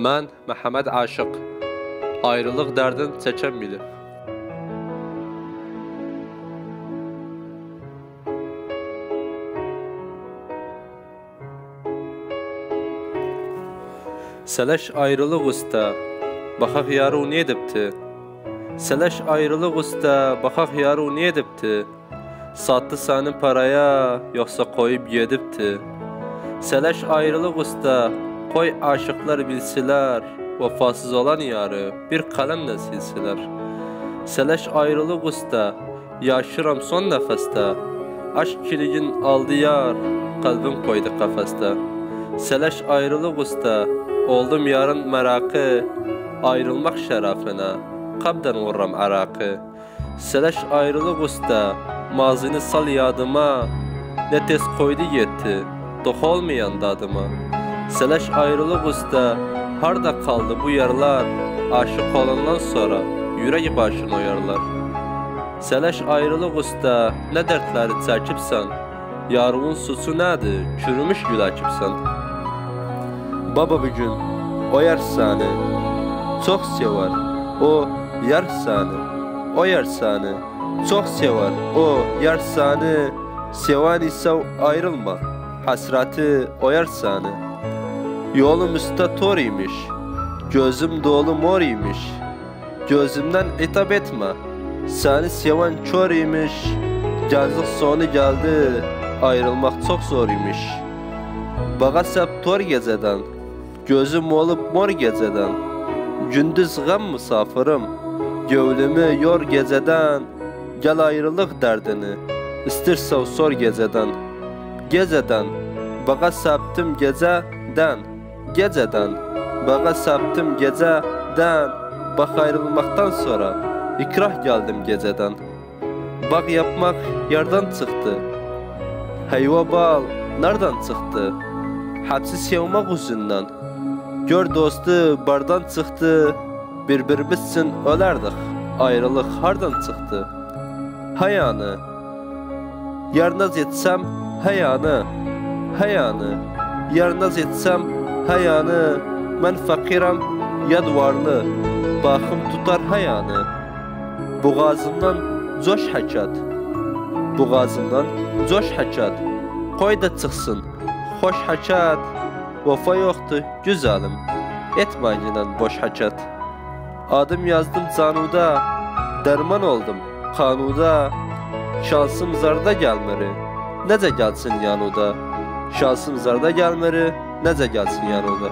Mən Məhəmməd Aşıq. Ayrılıq dərdin çəkən bilir. Sələş ayrılıq usta, baxaq yarı ne edibdi? Sələş ayrılıq usta, baxaq yarı ne edibdi? Satdı səni paraya, yoxsa qoyub yedibdi? Sələş ayrılıq usta, qoy aşıqlar bilsilər, vəfasız olan yarı bir qələmlə silsilər. Sələş ayrılıq usta, yaşıram son nəfəsdə, aşk kiligin aldı yar, qəlbim qoydu qəfəsdə. Sələş ayrılıq usta, oldum yarın mərakı, ayrılmaq şərəfinə, qabdən vururam əraqı. Sələş ayrılıq usta, mazini sal yadıma, nə tez qoydu getdi, dox olmayan dadıma. Sələş ayrılıq usta, harda qaldı bu yarlar, aşıq olandan sonra yürək başını oyarlar. Sələş ayrılıq usta, nə dərdləri çəkibsən, yarının suçu nədir, çürümüş gül əkibsən. Baba bugün o yer səni, çox sevar, o yer səni, o yer səni, çox sevar, o yer səni, sevan isə ayrılma, həsrəti oyar səni. Yolum üstə tor imiş, gözüm dolu mor imiş, gözümdən itab etmə, səni sevan kör imiş, gəzlik sonu gəldi, ayrılmaq çox zor imiş. Bağa səb tor gecədən, gözüm olub mor gecədən, gündüz qəm musafırım, gövlümü yor gecədən, gəl ayrılıq dərdini, istirsə sor gecədən. Gecədən, bağa səbtim gecədən, gecədən, bağa səbtim gecədən, bax ayrılmaqdan sonra ikrah gəldim gecədən. Bağ yapmaq yardan çıxdı, heyva bal nardan çıxdı, həbsi sevmaq üzündən. Gör dostu bardan çıxdı, bir-birimiz üçün ölərdik, ayrılıq hardan çıxdı? Hayanı, yarnaz etsəm hayanı, hayanı, yarnaz etsəm hayanı, mən fəqirəm yadvarlı, baxım tutar hayanı. Boğazımdan coş həkət, boğazımdan coş həkət, qoy da çıxsın xoş həkət. Vəfa yoxdur güzəlim, etmə yinən boş həkət. Adım yazdım canuda, dərman oldum qanuda, şansım zarda gəlmiri, necə gəlsin yanıda? Şansım zarda gəlmiri, necə gəlsin yanıda?